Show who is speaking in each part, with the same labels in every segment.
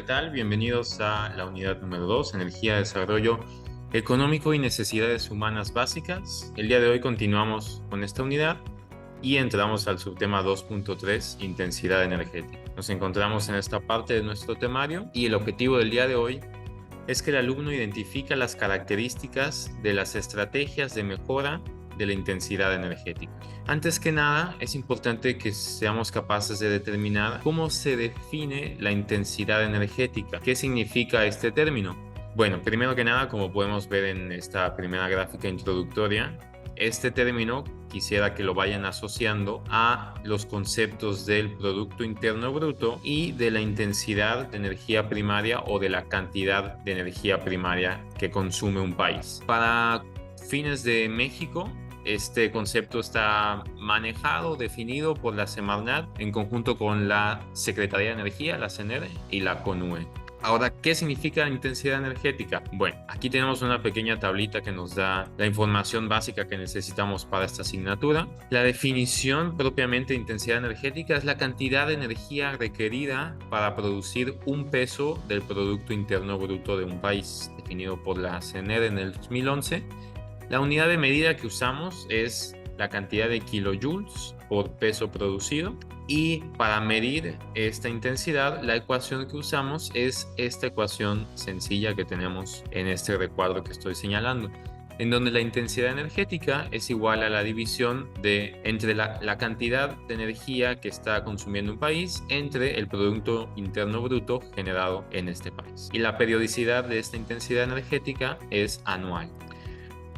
Speaker 1: ¿qué tal? Bienvenidos a la unidad número 2, Energía, Desarrollo Económico y Necesidades Humanas Básicas. El día de hoy continuamos con esta unidad y entramos al subtema 2.3, Intensidad Energética. Nos encontramos en esta parte de nuestro temario y el objetivo del día de hoy es que el alumno identifica las características de las estrategias de mejora de la intensidad energética. Antes que nada, es importante que seamos capaces de determinar cómo se define la intensidad energética. ¿Qué significa este término? Bueno, primero que nada, como podemos ver en esta primera gráfica introductoria, este término quisiera que lo vayan asociando a los conceptos del Producto Interno Bruto y de la intensidad de energía primaria o de la cantidad de energía primaria que consume un país. Para fines de México, este concepto está manejado, definido por la Semarnat en conjunto con la Secretaría de Energía, la CNR y la CONUE. Ahora, ¿qué significa intensidad energética? Bueno, aquí tenemos una pequeña tablita que nos da la información básica que necesitamos para esta asignatura. La definición propiamente de intensidad energética es la cantidad de energía requerida para producir un peso del Producto Interno Bruto de un país, definido por la CNR en el 2011. La unidad de medida que usamos es la cantidad de kilojoules por peso producido. Y para medir esta intensidad, la ecuación que usamos es esta ecuación sencilla que tenemos en este recuadro que estoy señalando, en donde la intensidad energética es igual a la división entre la cantidad de energía que está consumiendo un país entre el Producto Interno Bruto generado en este país. Y la periodicidad de esta intensidad energética es anual.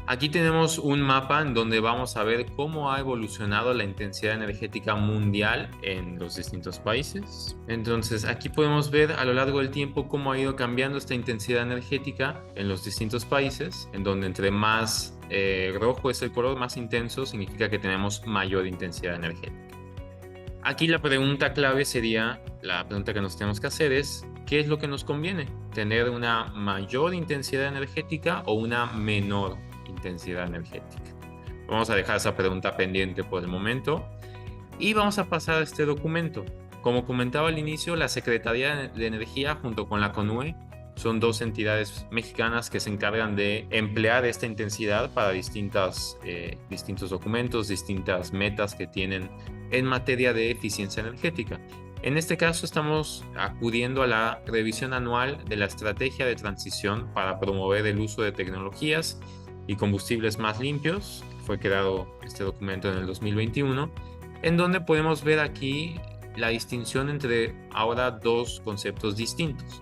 Speaker 1: Aquí tenemos un mapa en donde vamos a ver cómo ha evolucionado la intensidad energética mundial en los distintos países. Entonces, aquí podemos ver a lo largo del tiempo cómo ha ido cambiando esta intensidad energética en los distintos países, en donde entre más rojo es el color, más intenso, significa que tenemos mayor intensidad energética. Aquí la pregunta clave sería, la pregunta que nos tenemos que hacer es, ¿qué es lo que nos conviene? ¿Tener una mayor intensidad energética o una menor intensidad energética? Vamos a dejar esa pregunta pendiente por el momento y vamos a pasar a este documento. Como comentaba al inicio, la Secretaría de Energía junto con la CONUE son dos entidades mexicanas que se encargan de emplear esta intensidad para distintos documentos, distintas metas que tienen en materia de eficiencia energética. En este caso estamos acudiendo a la revisión anual de la estrategia de transición para promover el uso de tecnologías y combustibles más limpios. Fue creado este documento en el 2021, en donde podemos ver aquí la distinción entre ahora dos conceptos distintos.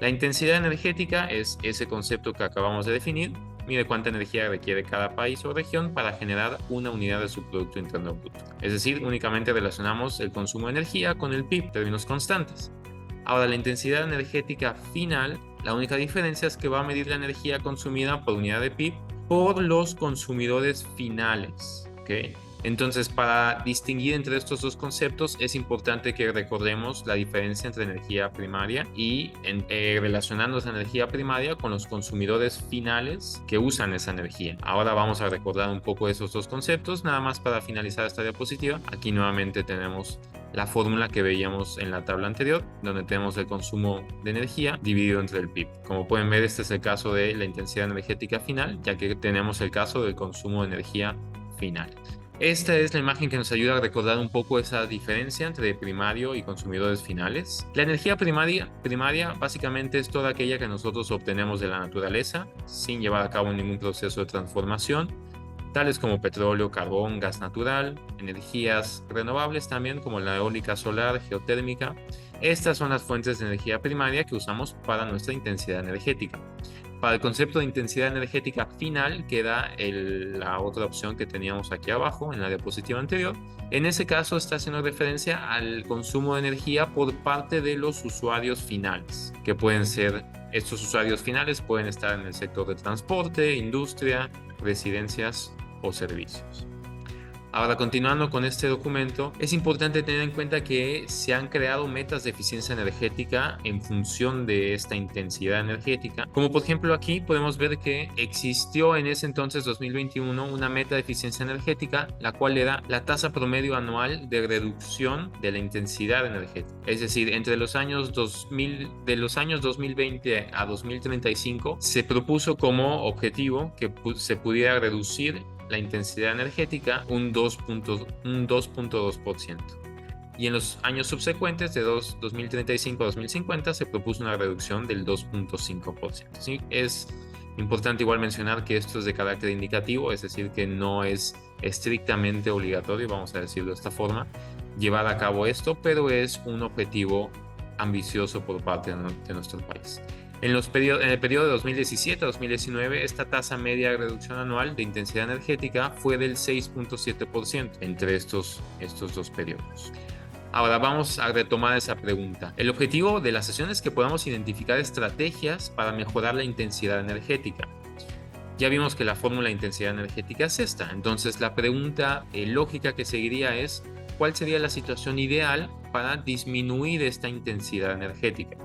Speaker 1: La intensidad energética es ese concepto que acabamos de definir, mide cuánta energía requiere cada país o región para generar una unidad de su Producto Interno Bruto. Es decir, únicamente relacionamos el consumo de energía con el PIB, términos constantes. Ahora, la intensidad energética final, la única diferencia es que va a medir la energía consumida por unidad de PIB por los consumidores finales, ¿ok? Entonces, para distinguir entre estos dos conceptos, es importante que recordemos la diferencia entre energía primaria y relacionando esa energía primaria con los consumidores finales que usan esa energía. Ahora vamos a recordar un poco esos dos conceptos, nada más para finalizar esta diapositiva. Aquí nuevamente tenemos la fórmula que veíamos en la tabla anterior, donde tenemos el consumo de energía dividido entre el PIB. Como pueden ver, este es el caso de la intensidad energética final, ya que tenemos el caso del consumo de energía final. Esta es la imagen que nos ayuda a recordar un poco esa diferencia entre primario y consumidores finales. La energía primaria básicamente es toda aquella que nosotros obtenemos de la naturaleza sin llevar a cabo ningún proceso de transformación, tales como petróleo, carbón, gas natural, energías renovables también como la eólica, solar, geotérmica. Estas son las fuentes de energía primaria que usamos para nuestra intensidad energética. Para el concepto de intensidad energética final queda la otra opción que teníamos aquí abajo en la diapositiva anterior. En ese caso está haciendo referencia al consumo de energía por parte de los usuarios finales, que pueden ser, estos usuarios finales pueden estar en el sector de transporte, industria, residencias o servicios. Ahora, continuando con este documento, es importante tener en cuenta que se han creado metas de eficiencia energética en función de esta intensidad energética. Como por ejemplo aquí podemos ver que existió en ese entonces 2021 una meta de eficiencia energética, la cual era la tasa promedio anual de reducción de la intensidad energética. Es decir, entre los años 2000, de los años 2020 a 2035, se propuso como objetivo que se pudiera reducir la intensidad energética un 2.2%. Y en los años subsecuentes, de 2035 a 2050, se propuso una reducción del 2.5%. ¿Sí? Es importante igual mencionar que esto es de carácter indicativo, es decir, que no es estrictamente obligatorio, vamos a decirlo de esta forma, llevar a cabo esto, pero es un objetivo ambicioso por parte de nuestro país. En el periodo de 2017 a 2019, esta tasa media de reducción anual de intensidad energética fue del 6.7% entre estos dos periodos. Ahora vamos a retomar esa pregunta. El objetivo de la sesión es que podamos identificar estrategias para mejorar la intensidad energética. Ya vimos que la fórmula de intensidad energética es esta. Entonces la pregunta lógica que seguiría es: ¿cuál sería la situación ideal para disminuir esta intensidad energética?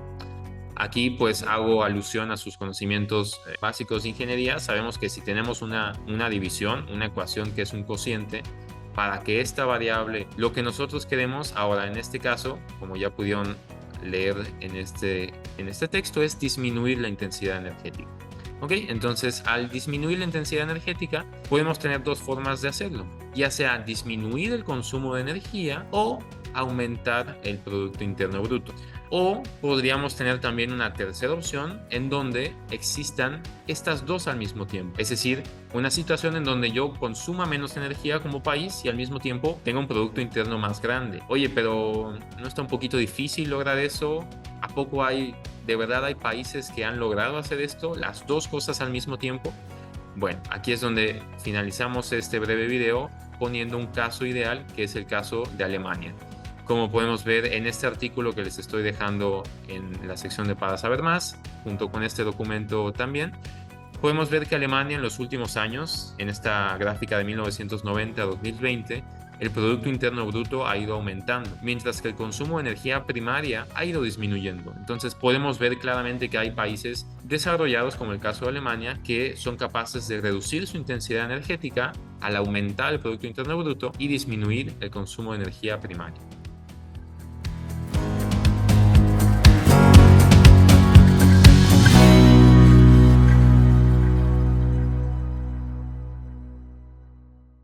Speaker 1: Aquí pues hago alusión a sus conocimientos básicos de ingeniería. Sabemos que si tenemos una división, una ecuación que es un cociente, para que esta variable, lo que nosotros queremos ahora en este caso, como ya pudieron leer en este texto, es disminuir la intensidad energética. ¿Ok? Entonces, al disminuir la intensidad energética, podemos tener dos formas de hacerlo, ya sea disminuir el consumo de energía o aumentar el Producto Interno Bruto. O podríamos tener también una tercera opción en donde existan estas dos al mismo tiempo. Es decir, una situación en donde yo consuma menos energía como país y al mismo tiempo tenga un Producto Interno más grande. Oye, pero ¿no está un poquito difícil lograr eso? ¿A poco de verdad hay países que han logrado hacer esto? Las dos cosas al mismo tiempo. Bueno, aquí es donde finalizamos este breve video poniendo un caso ideal, que es el caso de Alemania. Como podemos ver en este artículo que les estoy dejando en la sección de Para Saber Más, junto con este documento también, podemos ver que Alemania en los últimos años, en esta gráfica de 1990 a 2020, el Producto Interno Bruto ha ido aumentando, mientras que el consumo de energía primaria ha ido disminuyendo. Entonces podemos ver claramente que hay países desarrollados, como el caso de Alemania, que son capaces de reducir su intensidad energética al aumentar el Producto Interno Bruto y disminuir el consumo de energía primaria.